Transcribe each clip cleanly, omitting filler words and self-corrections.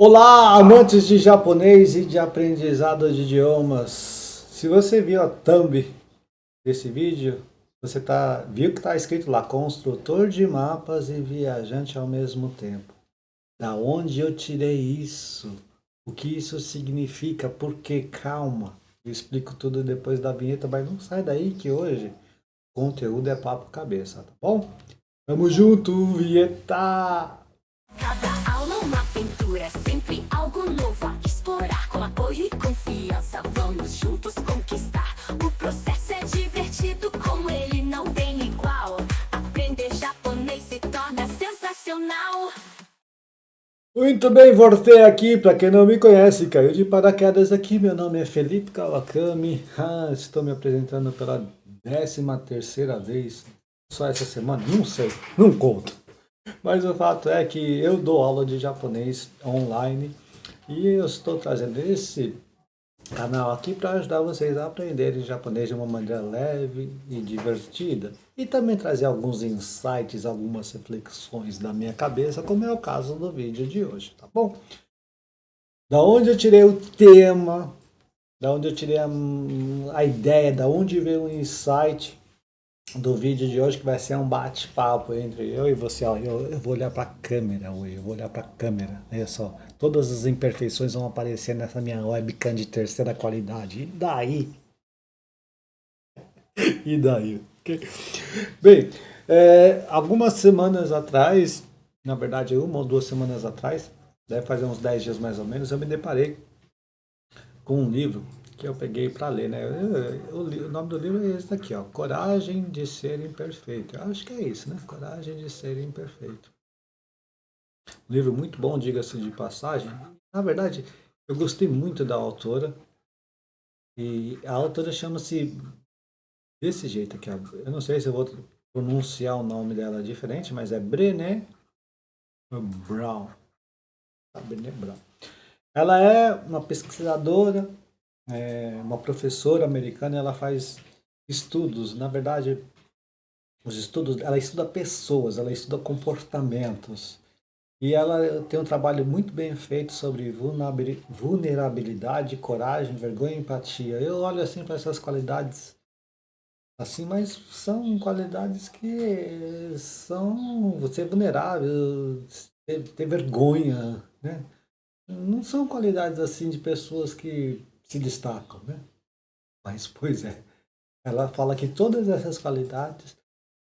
Olá, amantes de japonês e de aprendizado de idiomas. Se você viu a thumb desse vídeo, viu que está escrito lá, construtor de mapas e viajante ao mesmo tempo. Da onde eu tirei isso? O que isso significa? Por quê? Calma, eu explico tudo depois da vinheta, mas não sai daí que hoje o conteúdo é papo cabeça, tá bom? Tamo junto, vinheta! Cada aula uma aventura, é sempre algo novo a explorar. Com apoio e confiança, vamos juntos conquistar. O processo é divertido, como ele não tem igual. Aprender japonês se torna sensacional. Muito bem, voltei aqui. Para quem não me conhece, caiu de paraquedas aqui. Meu nome é Felipe Kawakami. Estou me apresentando pela 13ª vez. Só essa semana? Não sei, não conto. Mas o fato é que eu dou aula de japonês online e eu estou trazendo esse canal aqui para ajudar vocês a aprenderem japonês de uma maneira leve e divertida e também trazer alguns insights, algumas reflexões da minha cabeça, como é o caso do vídeo de hoje, tá bom? Da onde eu tirei o tema, da onde eu tirei a ideia, da onde veio o insight do vídeo de hoje, que vai ser um bate-papo entre eu e você. Ó, eu vou olhar para a câmera hoje, eu vou olhar para a câmera. Olha só, todas as imperfeições vão aparecer nessa minha webcam de terceira qualidade. E daí? E daí? Bem, algumas semanas atrás, na verdade, 1 ou 2 semanas atrás, deve fazer uns 10 dias mais ou menos, eu me deparei com um livro que eu peguei para ler, né? O nome do livro é esse daqui, ó, Coragem de Ser Imperfeito. Eu acho que é isso, né? Coragem de Ser Imperfeito. Um livro muito bom, diga-se de passagem. Na verdade, eu gostei muito da autora. E a autora chama-se desse jeito aqui, ó. Eu não sei se eu vou pronunciar o nome dela diferente, mas é Brené Brown. Brené Brown. Ela é uma pesquisadora, uma professora americana, ela faz estudos, na verdade, os estudos, ela estuda pessoas, ela estuda comportamentos. E ela tem um trabalho muito bem feito sobre vulnerabilidade, coragem, vergonha e empatia. Eu olho assim para essas qualidades assim, mas são qualidades que são você é vulnerável, ter vergonha, né? Não são qualidades assim de pessoas que se destacam, né? Mas, pois é, ela fala que todas essas qualidades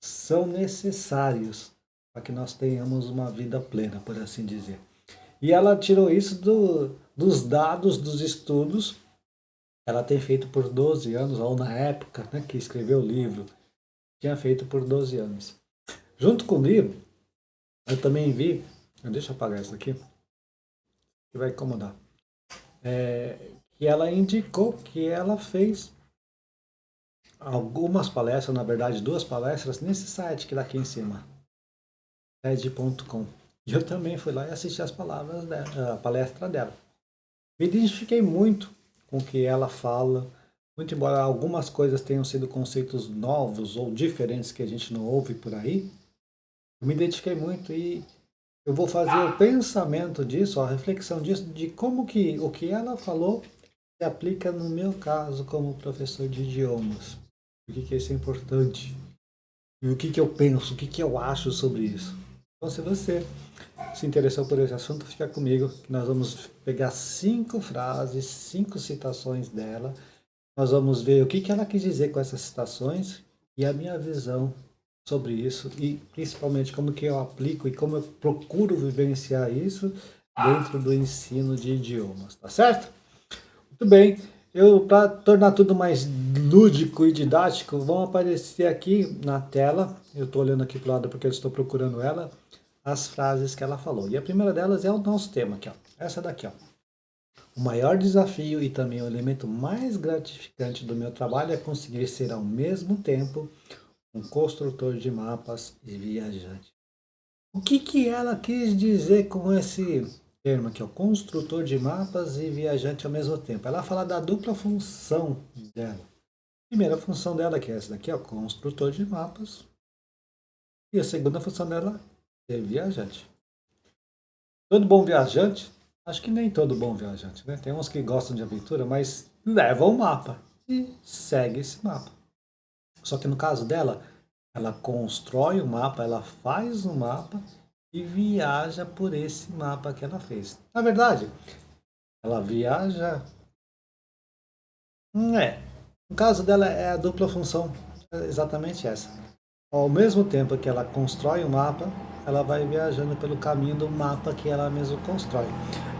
são necessárias para que nós tenhamos uma vida plena, por assim dizer. E ela tirou isso dos dados dos estudos. Ela tem feito por 12 anos, ou na época, né, que escreveu o livro, tinha feito por 12 anos. Junto com o livro, eu também vi, deixa eu apagar isso aqui, que vai incomodar, que ela indicou que ela fez algumas palestras, na verdade 2 palestras, nesse site que está aqui em cima, TED.com. E eu também fui lá e assisti a palestra dela. Me identifiquei muito com o que ela fala, muito embora algumas coisas tenham sido conceitos novos ou diferentes que a gente não ouve por aí, eu me identifiquei muito e eu vou fazer o pensamento disso, a reflexão disso, de como que o que ela falou se aplica no meu caso como professor de idiomas. Por que isso é importante? E o que eu penso, o que eu acho sobre isso. Então, se você se interessou por esse assunto, fica comigo, que nós vamos pegar 5 frases, 5 citações dela. Nós vamos ver o que ela quis dizer com essas citações e a minha visão sobre isso e principalmente como que eu aplico e como eu procuro vivenciar isso dentro do ensino de idiomas, tá certo? Muito bem. Eu, para tornar tudo mais lúdico e didático, vão aparecer aqui na tela, eu estou olhando aqui para o lado porque eu estou procurando ela, as frases que ela falou. E a primeira delas é o nosso tema aqui, ó. Essa daqui, ó. O maior desafio e também o elemento mais gratificante do meu trabalho é conseguir ser ao mesmo tempo um construtor de mapas e viajante. O que ela quis dizer com esse termo aqui, ó, construtor de mapas e viajante ao mesmo tempo? Ela fala da dupla função dela. Primeira função dela, que é essa daqui, ó, construtor de mapas. E a segunda função dela é viajante. Todo bom viajante Acho que nem todo bom viajante, né? Tem uns que gostam de aventura, mas levam um mapa e segue esse mapa. Só que no caso dela, ela constrói o mapa, ela faz o mapa e viaja por esse mapa que ela fez. Na verdade, ela viaja. É. No caso dela é a dupla função, é exatamente essa. Ao mesmo tempo que ela constrói o mapa, ela vai viajando pelo caminho do mapa que ela mesma constrói.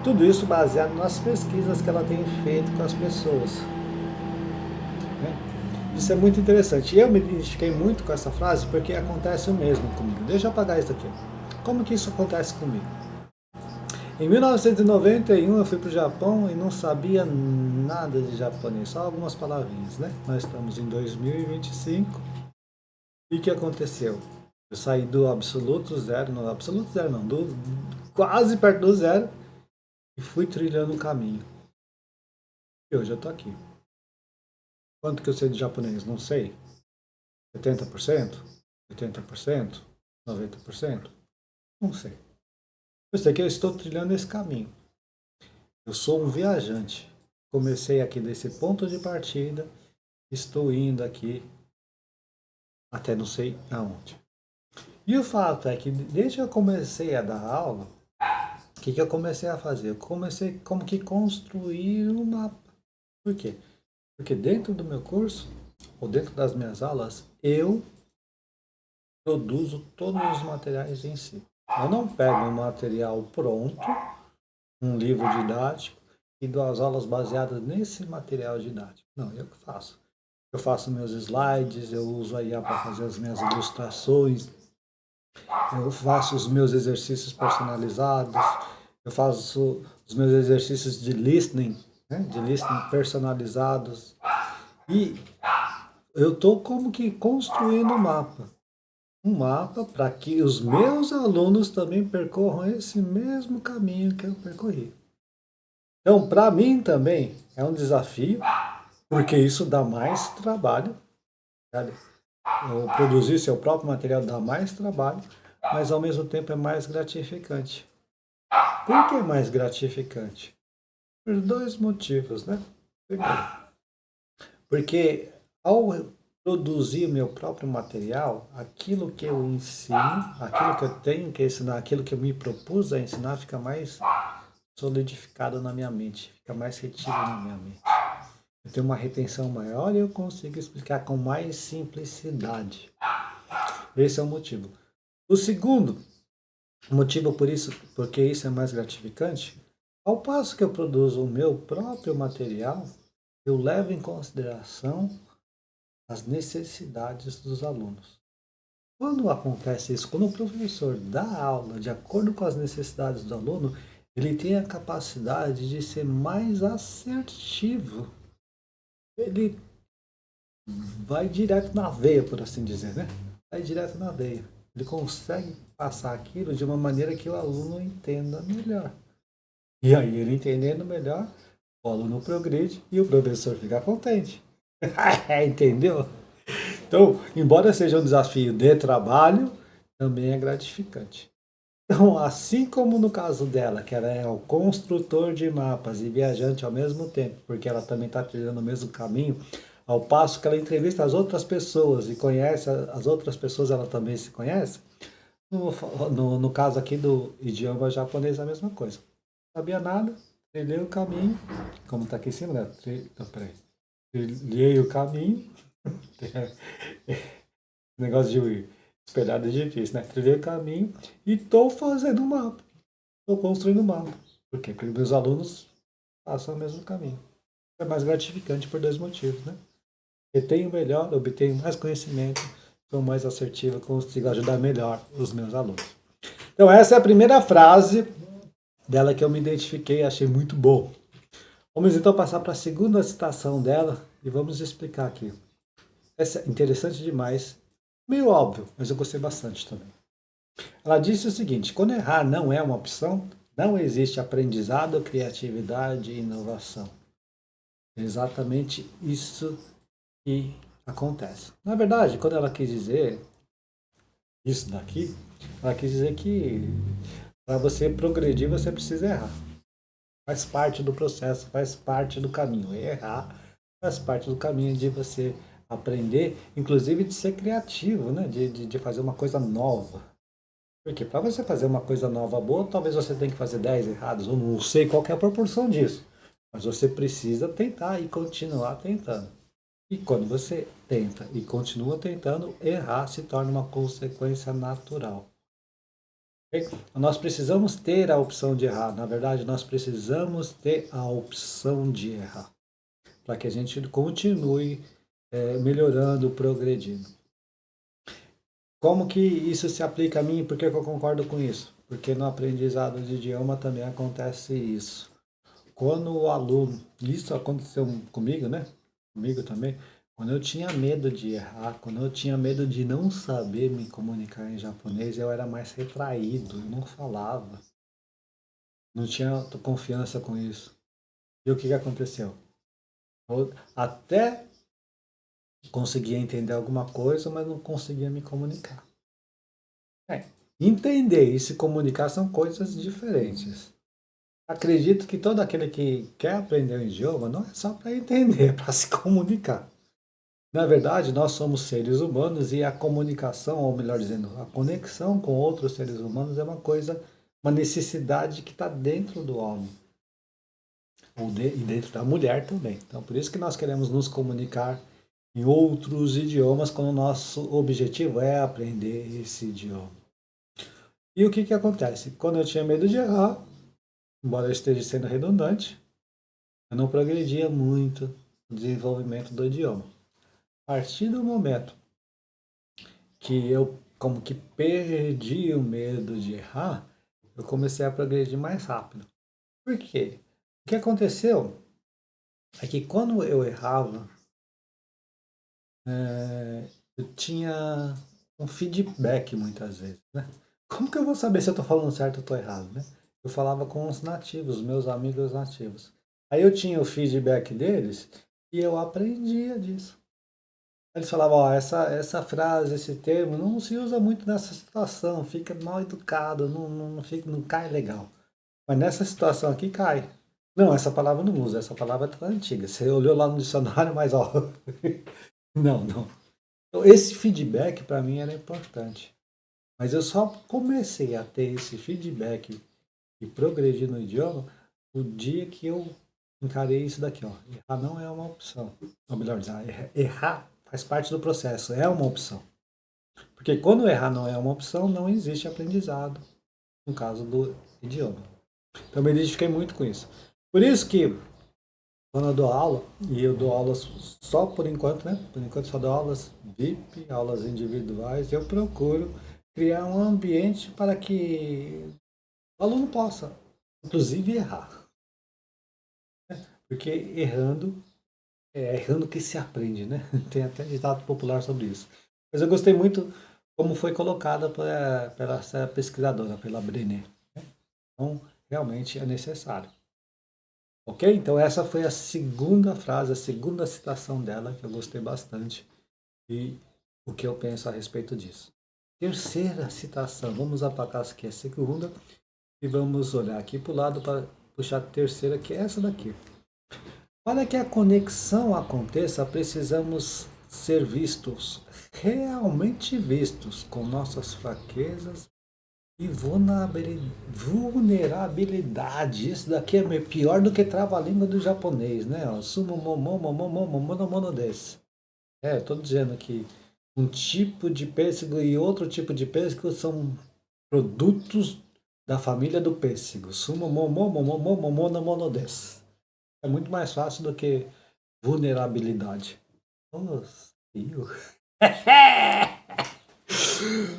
Tudo isso baseado nas pesquisas que ela tem feito com as pessoas, né? Isso é muito interessante. E eu me identifiquei muito com essa frase porque acontece o mesmo comigo. Deixa eu apagar isso aqui. Como que isso acontece comigo? Em 1991 eu fui para o Japão e não sabia nada de japonês, só algumas palavrinhas, né? Nós estamos em 2025 e o que aconteceu? Eu saí do absoluto zero, não, absoluto zero não, do quase perto do zero e fui trilhando o caminho. E hoje eu tô aqui. Quanto que eu sei de japonês? Não sei. 70%? 80%? 90%? Não sei. Eu sei que eu estou trilhando esse caminho. Eu sou um viajante. Comecei aqui desse ponto de partida, estou indo aqui até não sei aonde. E o fato é que desde que eu comecei a dar aula, o que eu comecei a fazer? Eu comecei como que construir um mapa. Por quê? Porque dentro do meu curso, ou dentro das minhas aulas, eu produzo todos os materiais em si. Eu não pego um material pronto, um livro didático, e dou as aulas baseadas nesse material didático. Não, eu que faço. Eu faço meus slides, eu uso a IA para fazer as minhas ilustrações, eu faço os meus exercícios personalizados, eu faço os meus exercícios de listening, né? De listening personalizados. E eu estou como que construindo um mapa para que os meus alunos também percorram esse mesmo caminho que eu percorri. Então, para mim também é um desafio, porque isso dá mais trabalho, sabe? Produzir seu próprio material dá mais trabalho, mas ao mesmo tempo é mais gratificante. Por que é mais gratificante? Por dois motivos, né? Primeiro, porque ao produzir meu próprio material, aquilo que eu ensino, aquilo que eu tenho que ensinar, aquilo que eu me propus a ensinar, fica mais solidificado na minha mente, fica mais retido na minha mente. Eu tenho uma retenção maior e eu consigo explicar com mais simplicidade. Esse é o motivo. O segundo motivo porque isso é mais gratificante, ao passo que eu produzo o meu próprio material, eu levo em consideração as necessidades dos alunos. Quando acontece isso, quando o professor dá aula de acordo com as necessidades do aluno, ele tem a capacidade de ser mais assertivo. Ele vai direto na veia, por assim dizer, né? Vai direto na veia. Ele consegue passar aquilo de uma maneira que o aluno entenda melhor. E aí, ele entendendo melhor, o aluno progride e o professor fica contente. Entendeu? Então, embora seja um desafio de trabalho, também é gratificante. Então, assim como no caso dela, que ela é o construtor de mapas e viajante ao mesmo tempo, porque ela também está trilhando o mesmo caminho, ao passo que ela entrevista as outras pessoas e conhece as outras pessoas, ela também se conhece. No caso aqui do idioma japonês, é a mesma coisa. Não sabia nada, trilhei o caminho, como está aqui em cima, né? Trilhei o caminho. Negócio de espelhado é difícil, né? Trilhei o caminho e estou fazendo um mapa. Estou construindo um mapa. Por quê? Porque meus alunos passam o mesmo caminho. É mais gratificante por dois motivos, né? Retenho melhor, obtenho mais conhecimento, sou mais assertivo, consigo ajudar melhor os meus alunos. Então essa é a primeira frase dela que eu me identifiquei e achei muito bom. Vamos então passar para a segunda citação dela e vamos explicar aqui. Essa é interessante demais, meio óbvio, mas eu gostei bastante também. Ela disse o seguinte: quando errar não é uma opção, não existe aprendizado, criatividade e inovação. É exatamente isso que acontece. Na verdade, quando ela quis dizer isso daqui, ela quis dizer que para você progredir você precisa errar. Faz parte do processo, faz parte do caminho. Errar faz parte do caminho de você aprender, inclusive de ser criativo, né? De fazer uma coisa nova. Porque para você fazer uma coisa nova boa, talvez você tenha que fazer 10 errados, ou não sei qual que é a proporção disso. Mas você precisa tentar e continuar tentando. E quando você tenta e continua tentando, errar se torna uma consequência natural. Ok? Nós precisamos ter a opção de errar. Na verdade, nós precisamos ter a opção de errar. Para que a gente continue melhorando, progredindo. Como que isso se aplica a mim e por que eu concordo com isso? Porque no aprendizado de idioma também acontece isso. Quando o aluno, isso aconteceu comigo, né? Comigo também. Quando eu tinha medo de errar, quando eu tinha medo de não saber me comunicar em japonês, eu era mais retraído, eu não falava, não tinha confiança com isso. E o que que aconteceu? Eu até conseguia entender alguma coisa, mas não conseguia me comunicar. Entender e se comunicar são coisas diferentes. Acredito que todo aquele que quer aprender um idioma não é só para entender, é para se comunicar. Na verdade, nós somos seres humanos e a comunicação, ou melhor dizendo, a conexão com outros seres humanos é uma coisa, uma necessidade que está dentro do homem, e dentro da mulher também. Então, por isso que nós queremos nos comunicar em outros idiomas, quando o nosso objetivo é aprender esse idioma. E o que que acontece? Quando eu tinha medo de errar, embora eu esteja sendo redundante, eu não progredia muito no desenvolvimento do idioma. A partir do momento que eu como que perdi o medo de errar, eu comecei a progredir mais rápido. Por quê? O que aconteceu é que quando eu errava, eu tinha um feedback muitas vezes, né? Como que eu vou saber se eu estou falando certo ou estou errado, né? Eu falava com os nativos, meus amigos nativos. Aí eu tinha o feedback deles e eu aprendia disso. Eles falavam, ó, essa frase, esse termo não se usa muito nessa situação, fica mal educado, não cai legal. Mas nessa situação aqui cai. Não, essa palavra não usa, essa palavra tá antiga. Você olhou lá no dicionário, mas ó. Não, não. Então, esse feedback para mim era importante. Mas eu só comecei a ter esse feedback e progredir no idioma o dia que eu encarei isso daqui, ó. Errar não é uma opção. Ou melhor dizendo, errar faz parte do processo, é uma opção. Porque quando errar não é uma opção, não existe aprendizado, no caso do idioma. Então eu me identifiquei muito com isso. Por isso que quando eu dou aula, e eu dou aulas só por enquanto, né? Por enquanto só dou aulas VIP, aulas individuais, eu procuro criar um ambiente para que o aluno possa, inclusive, errar. Porque errando que se aprende, né? Tem até ditado popular sobre isso. Mas eu gostei muito como foi colocada pela essa pesquisadora, pela Brené. Então, realmente é necessário. Ok? Então, essa foi a segunda frase, a segunda citação dela, que eu gostei bastante. E o que eu penso a respeito disso. Terceira citação. Vamos apagar aqui a segunda e vamos olhar aqui para o lado para puxar a terceira, que é essa daqui. Para que a conexão aconteça, precisamos ser vistos, realmente vistos, com nossas fraquezas e vulnerabilidade. Isso daqui é pior do que trava-língua do japonês, né? Sumo mono desse. Estou dizendo que um tipo de pêssego e outro tipo de pêssego são produtos da família do pêssego. Sumo mono desse. É muito mais fácil do que vulnerabilidade. Nossa,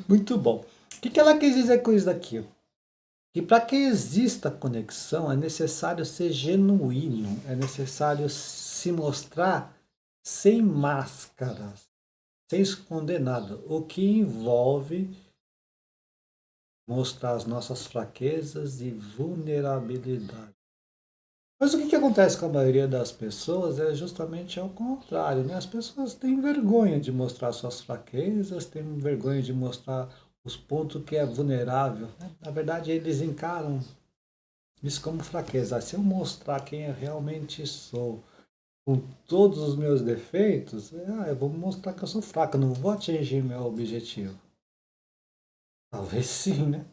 muito bom. O que ela quis dizer com isso daqui? Que para que exista conexão é necessário ser genuíno, é necessário se mostrar sem máscaras, sem esconder nada, o que envolve mostrar as nossas fraquezas e vulnerabilidade. Mas o que acontece com a maioria das pessoas é justamente ao contrário, né? As pessoas têm vergonha de mostrar suas fraquezas, têm vergonha de mostrar os pontos que é vulnerável, né? Na verdade, eles encaram isso como fraqueza. Se eu mostrar quem eu realmente sou, com todos os meus defeitos, eu vou mostrar que eu sou fraco, eu não vou atingir meu objetivo. Talvez sim, né?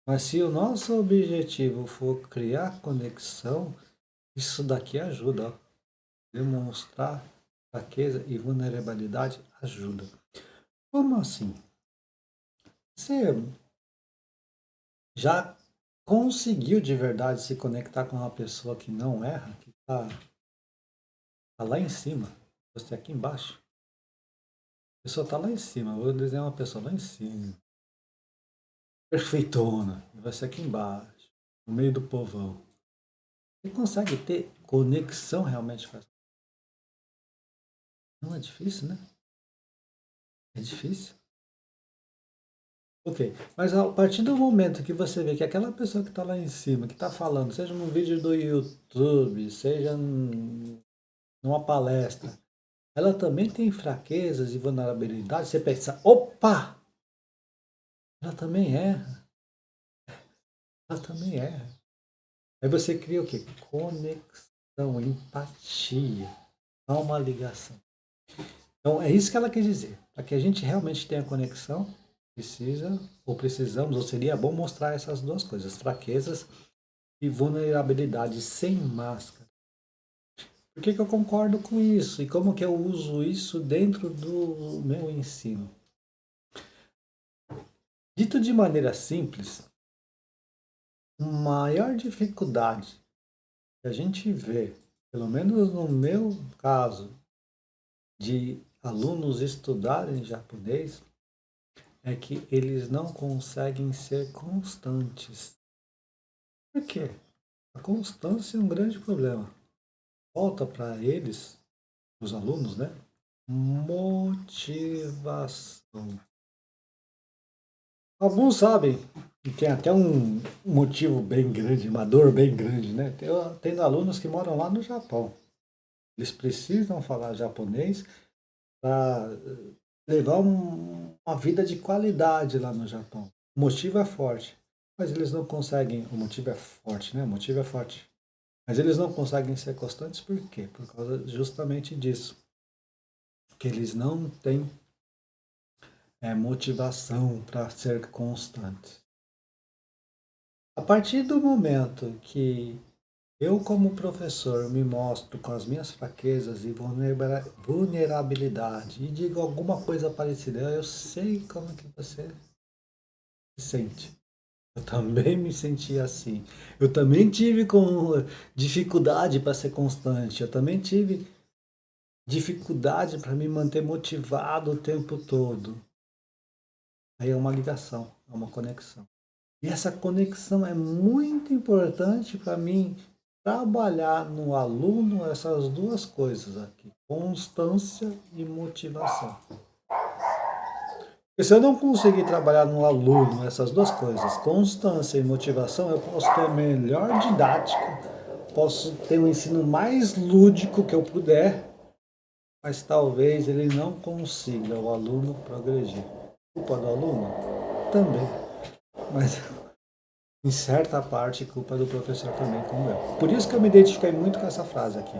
Mas se o nosso objetivo for criar conexão, isso daqui ajuda, ó. Demonstrar fraqueza e vulnerabilidade ajuda. Como assim? Você já conseguiu de verdade se conectar com uma pessoa que não erra, que tá lá em cima, você aqui embaixo? A pessoa está lá em cima, eu vou desenhar uma pessoa lá em cima, perfeitona, e você aqui embaixo, no meio do povão. Você consegue ter conexão realmente com essa? Não é difícil, né? É difícil. Ok, mas a partir do momento que você vê que aquela pessoa que está lá em cima, que está falando, seja num vídeo do YouTube, seja numa palestra, ela também tem fraquezas e vulnerabilidades, você pensa, opa, ela também erra, ela também erra. Aí você cria o quê? Conexão, empatia, há uma ligação. Então é isso que ela quer dizer. Para que a gente realmente tenha conexão, precisa, ou precisamos, ou seria bom mostrar essas duas coisas, fraquezas e vulnerabilidade sem máscara. Por que eu concordo com isso? E como que eu uso isso dentro do meu ensino? Dito de maneira simples, a maior dificuldade que a gente vê, pelo menos no meu caso, de alunos estudarem japonês, é que eles não conseguem ser constantes. Por quê? A constância é um grande problema. Falta para eles, os alunos, né? Motivação. Alguns sabem, e tem até um motivo bem grande, uma dor bem grande, né? Tem alunos que moram lá no Japão. Eles precisam falar japonês para levar uma vida de qualidade lá no Japão. O motivo é forte, mas eles não conseguem. O motivo é forte, né? O motivo é forte. Mas eles não conseguem ser constantes por quê? Por causa justamente disso. Que eles não têm motivação para ser constantes. A partir do momento que eu, como professor, me mostro com as minhas fraquezas e vulnerabilidade e digo alguma coisa parecida, eu sei como que você se sente. Eu também me senti assim. Eu também tive dificuldade para ser constante. Eu também tive dificuldade para me manter motivado o tempo todo. Aí é uma ligação, é uma conexão. E essa conexão é muito importante para mim trabalhar no aluno essas duas coisas aqui, constância e motivação. Porque se eu não conseguir trabalhar no aluno essas duas coisas, constância e motivação, eu posso ter melhor didática, posso ter um ensino mais lúdico que eu puder, mas talvez ele não consiga o aluno progredir. Culpa do aluno? Também. Mas em certa parte, culpa do professor também, como eu. Por isso que eu me identifiquei muito com essa frase aqui.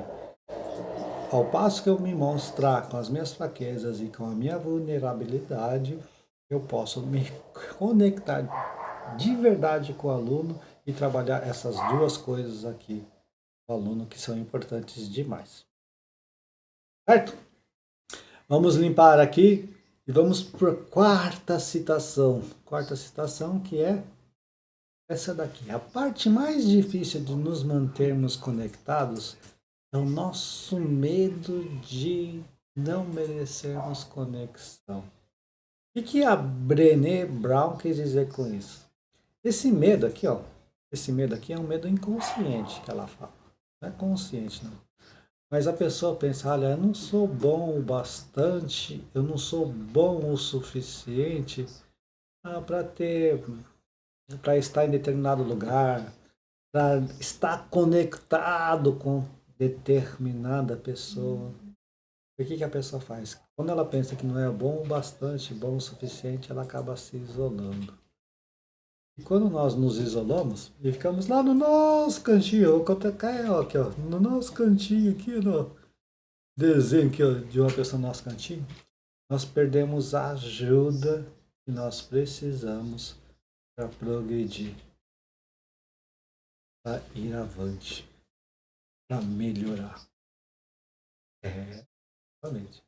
Ao passo que eu me mostrar com as minhas fraquezas e com a minha vulnerabilidade, eu posso me conectar de verdade com o aluno e trabalhar essas duas coisas aqui com o aluno que são importantes demais. Certo? Vamos limpar aqui e vamos para a quarta citação. Quarta citação que é essa daqui. A parte mais difícil de nos mantermos conectados é o nosso medo de não merecermos conexão. O que a Brené Brown quis dizer com isso? Esse medo aqui, ó, esse medo aqui é um medo inconsciente que ela fala. Não é consciente, não. Mas a pessoa pensa, olha, eu não sou bom o bastante, eu não sou bom o suficiente para estar em determinado lugar, para estar conectado com determinada pessoa. O que a pessoa faz? Quando ela pensa que não é bom o bastante, bom o suficiente, ela acaba se isolando. E quando nós nos isolamos e ficamos lá no nosso cantinho, eu vou colocar aqui, ó, no nosso cantinho aqui, no desenho aqui, ó, de uma pessoa no nosso cantinho, nós perdemos a ajuda que nós precisamos para progredir, para ir avante, para melhorar. Realmente.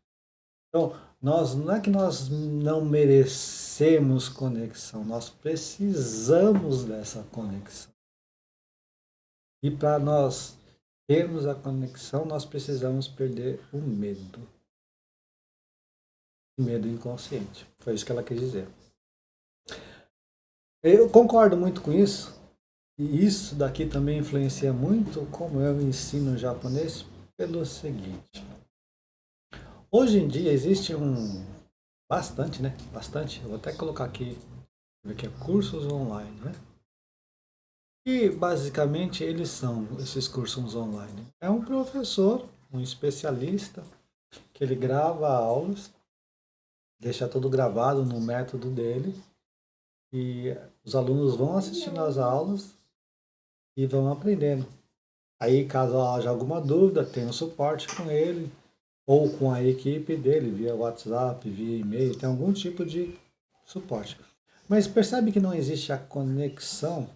Então, não é que nós não merecemos conexão, nós precisamos dessa conexão. E para nós termos a conexão, nós precisamos perder o medo. O medo inconsciente. Foi isso que ela quis dizer. Eu concordo muito com isso. E isso daqui também influencia muito como eu ensino japonês pelo seguinte. Hoje em dia existe bastante, né? Bastante. Eu vou até colocar aqui, que é cursos online, né? E basicamente eles são esses cursos online. É um professor, um especialista, que ele grava aulas, deixa tudo gravado no método dele, e os alunos vão assistindo às aulas e vão aprendendo. Aí, caso haja alguma dúvida, tem um suporte com ele, ou com a equipe dele, via WhatsApp, via e-mail, tem algum tipo de suporte. Mas percebe que não existe a conexão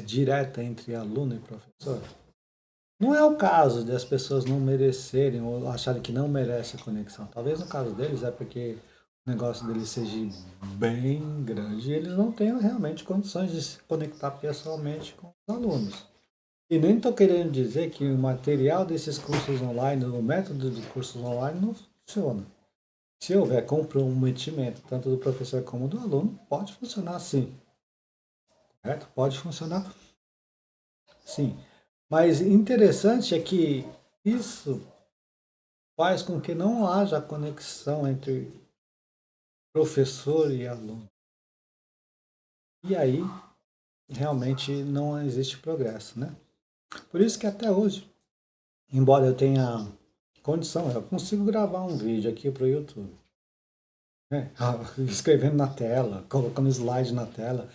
direta entre aluno e professor? Não é o caso de as pessoas não merecerem ou acharem que não merece a conexão. Talvez no caso deles é porque o negócio deles seja bem grande e eles não tenham realmente condições de se conectar pessoalmente com os alunos. E nem estou querendo dizer que o material desses cursos online, o método de cursos online não funciona. Se houver comprometimento, tanto do professor como do aluno, pode funcionar sim. Correto? Pode funcionar sim. Mas interessante é que isso faz com que não haja conexão entre professor e aluno. E aí, realmente não existe progresso, né? Por isso que até hoje, embora eu tenha condição, eu consigo gravar um vídeo aqui para o YouTube, né? Escrevendo na tela, colocando slide na tela.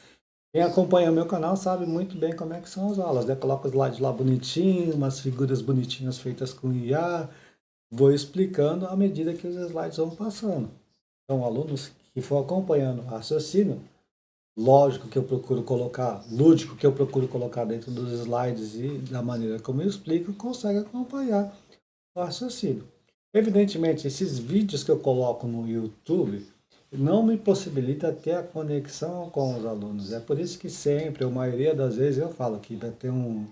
Quem acompanha o meu canal sabe muito bem como é que são as aulas, né? Coloco o slide lá bonitinho, umas figuras bonitinhas feitas com IA, vou explicando à medida que os slides vão passando. Então, alunos que for acompanhando o raciocínio, lógico que eu procuro colocar, lúdico que eu procuro colocar dentro dos slides e da maneira como eu explico, consegue acompanhar o raciocínio. Evidentemente, esses vídeos que eu coloco no YouTube não me possibilita ter a conexão com os alunos. É por isso que sempre, ou a maioria das vezes, eu falo que vai ter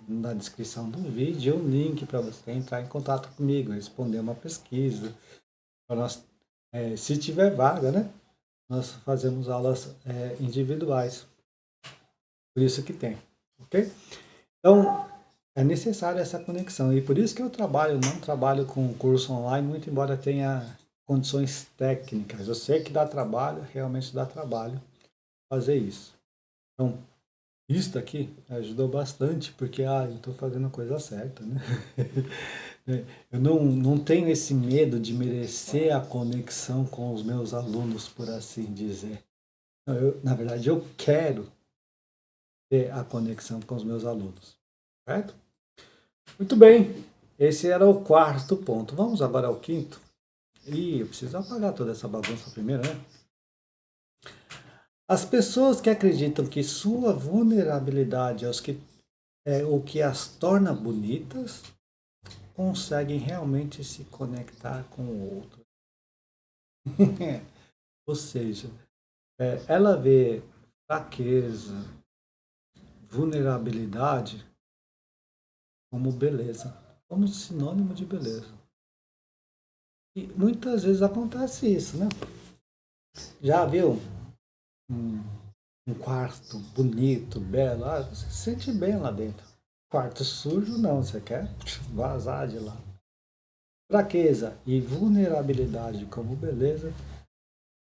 na descrição do vídeo um link para você entrar em contato comigo, responder uma pesquisa. Nós, se tiver vaga, né? Nós fazemos aulas individuais. Por isso que tem, ok? Então, é necessária essa conexão. E por isso que eu não trabalho com curso online, muito embora tenha condições técnicas. Eu sei que dá trabalho, realmente dá trabalho fazer isso. Então, isso daqui ajudou bastante, porque eu estou fazendo a coisa certa, né? Eu não tenho esse medo de merecer a conexão com os meus alunos, por assim dizer. Na verdade, eu quero ter a conexão com os meus alunos, certo? Muito bem, esse era o quarto ponto. Vamos agora ao quinto. Eu preciso apagar toda essa bagunça primeiro, né? As pessoas que acreditam que sua vulnerabilidade é o que as torna bonitas, conseguem realmente se conectar com o outro. Ou seja, ela vê fraqueza, vulnerabilidade como beleza, como sinônimo de beleza. E muitas vezes acontece isso, né? Já viu um quarto bonito, belo? Você se sente bem lá dentro. Quarto sujo, não, você quer vazar de lá. Fraqueza e vulnerabilidade como beleza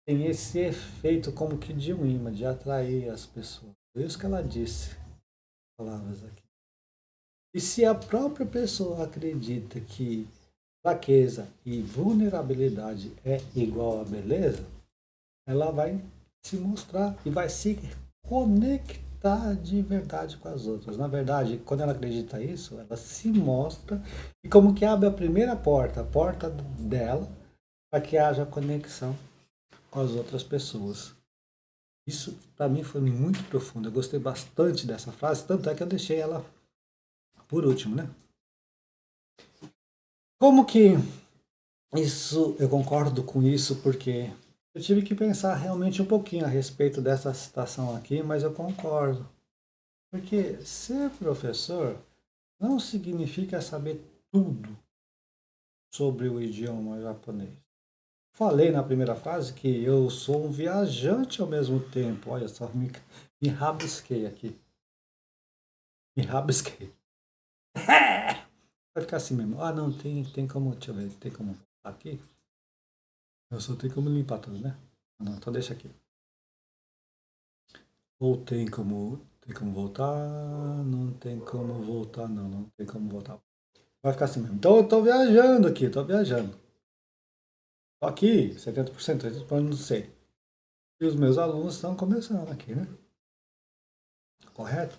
tem esse efeito como que de um imã, de atrair as pessoas. Por isso que ela disse palavras aqui. E se a própria pessoa acredita que fraqueza e vulnerabilidade é igual a beleza, ela vai se mostrar e vai se conectar de verdade com as outras. Na verdade, quando ela acredita isso, ela se mostra e como que abre a primeira porta, a porta dela, para que haja conexão com as outras pessoas. Isso para mim foi muito profundo. Eu gostei bastante dessa frase, tanto é que eu deixei ela por último, né? Como que isso, eu concordo com isso porque eu tive que pensar realmente um pouquinho a respeito dessa citação aqui, mas eu concordo. Porque ser professor não significa saber tudo sobre o idioma japonês. Falei na primeira frase que eu sou um viajante ao mesmo tempo. Olha só, me rabisquei aqui. Me rabisquei. Vai ficar assim mesmo. Ah, não, tem como, deixa eu ver, tem como voltar aqui? Eu só tenho como limpar tudo, né? Não, então deixa aqui. Ou tem como voltar? Não tem como voltar, não, não tem como voltar. Vai ficar assim mesmo. Então eu tô viajando aqui, tô viajando. Tô aqui, 70%, 80%, não sei. E os meus alunos estão começando aqui, né? Correto?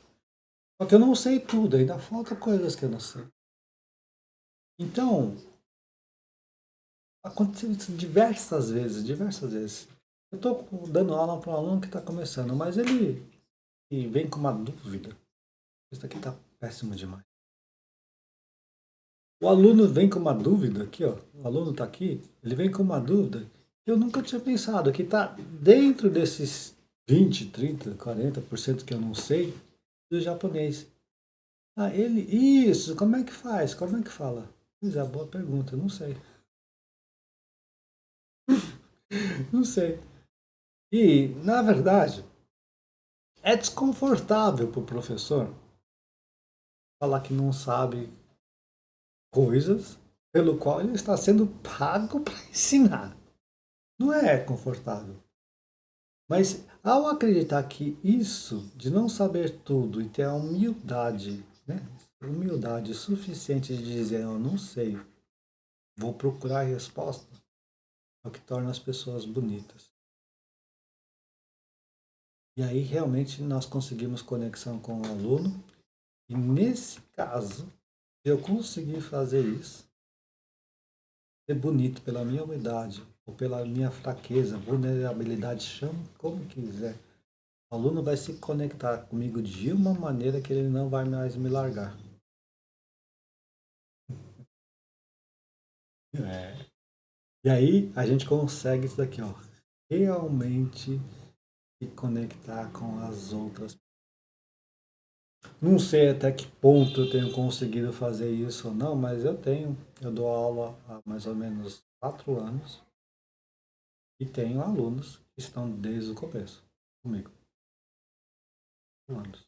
Só que eu não sei tudo, ainda falta coisas que eu não sei. Então, aconteceu isso diversas vezes, diversas vezes. Eu estou dando aula para um aluno que está começando, mas ele vem com uma dúvida. Isso aqui está péssimo demais. O aluno vem com uma dúvida aqui, ó. O aluno está aqui, ele vem com uma dúvida que eu nunca tinha pensado, que está dentro desses 20, 30, 40% que eu não sei do japonês. Ah, ele. Isso, como é que faz? Como é que fala? Pois é, boa pergunta, não sei. Não sei. E, na verdade, é desconfortável para o professor falar que não sabe coisas pelo qual ele está sendo pago para ensinar. Não é confortável. Mas ao acreditar que isso, de não saber tudo e ter a humildade, né? Humildade suficiente de dizer eu não sei, vou procurar a resposta, é o que torna as pessoas bonitas. E aí realmente nós conseguimos conexão com o aluno. E nesse caso, se eu conseguir fazer isso, ser bonito pela minha humildade ou pela minha fraqueza, vulnerabilidade, chame como quiser. O aluno vai se conectar comigo de uma maneira que ele não vai mais me largar. É. E aí a gente consegue isso daqui, ó. Realmente se conectar com as outras. Não sei até que ponto eu tenho conseguido fazer isso ou não, mas eu tenho. Eu dou aula há mais ou menos 4 anos e tenho alunos que estão desde o começo comigo. 4 anos.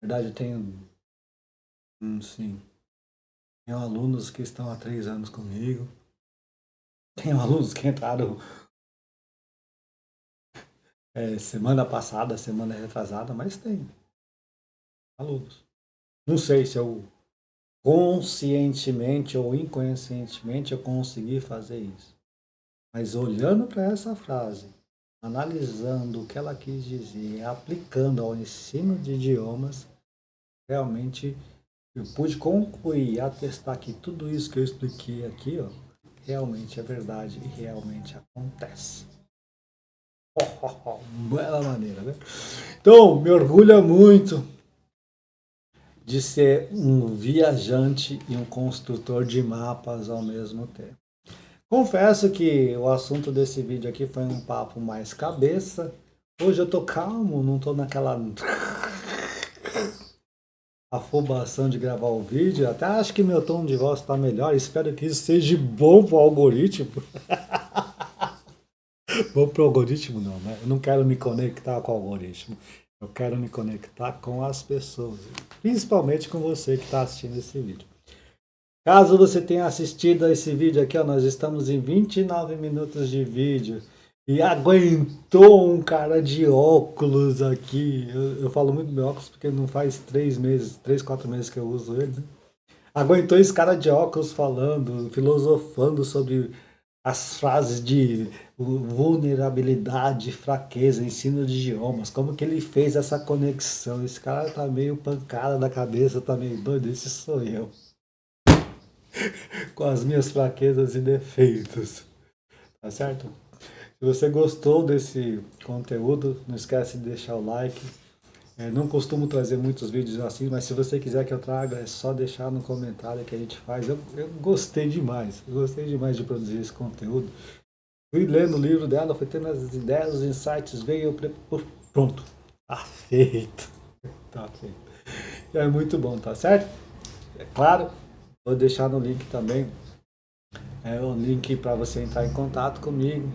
Na verdade, eu tenho, sim, tenho alunos que estão há 3 anos comigo. Tenho alunos que entraram semana passada, semana retrasada, mas tem alunos. Não sei se eu conscientemente ou inconscientemente eu consegui fazer isso. Mas olhando para essa frase, analisando o que ela quis dizer, aplicando ao ensino de idiomas, realmente eu pude concluir e atestar que tudo isso que eu expliquei aqui, ó, realmente é verdade e realmente acontece. Bela maneira, né? Então, me orgulha muito de ser um viajante e um construtor de mapas ao mesmo tempo. Confesso que o assunto desse vídeo aqui foi um papo mais cabeça. Hoje eu tô calmo, não tô naquela afobação de gravar o vídeo. Até acho que meu tom de voz está melhor. Espero que isso seja bom para o algoritmo. Bom para o algoritmo não, né? Eu não quero me conectar com o algoritmo. Eu quero me conectar com as pessoas. Principalmente com você que está assistindo esse vídeo. Caso você tenha assistido a esse vídeo aqui, ó, nós estamos em 29 minutos de vídeo e aguentou um cara de óculos aqui. Eu falo muito meu óculos porque não faz 3 meses, 3, 4 meses que eu uso ele, né? Aguentou esse cara de óculos falando, filosofando sobre as frases de vulnerabilidade, fraqueza, ensino de idiomas, como que ele fez essa conexão? Esse cara tá meio pancada da cabeça, tá meio doido, esse sou eu, com as minhas fraquezas e defeitos, tá certo? Se você gostou desse conteúdo, não esquece de deixar o like. Não costumo trazer muitos vídeos assim, mas se você quiser que eu traga, é só deixar no comentário que a gente faz. Eu gostei demais, de produzir esse conteúdo. Fui lendo o livro dela, fui tendo as ideias, os insights, veio, pronto, tá feito, tá feito. É muito bom, tá certo? É claro, vou deixar no link também, o link para você entrar em contato comigo,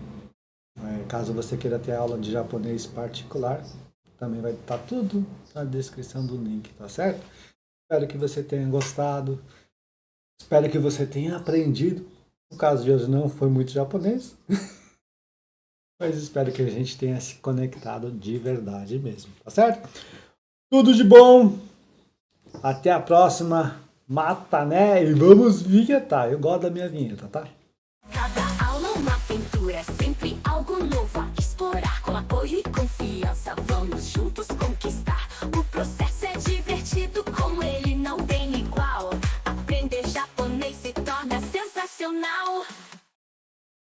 caso você queira ter aula de japonês particular. Também vai estar tudo na descrição do link, tá certo? Espero que você tenha gostado. Espero que você tenha aprendido. No caso de hoje não foi muito japonês. Mas espero que a gente tenha se conectado de verdade mesmo, tá certo? Tudo de bom. Até a próxima. Mata, né? E vamos vinhetar. Eu gosto da minha vinheta, tá? Cada aula uma aventura, sempre algo novo a explorar com apoio e confiança.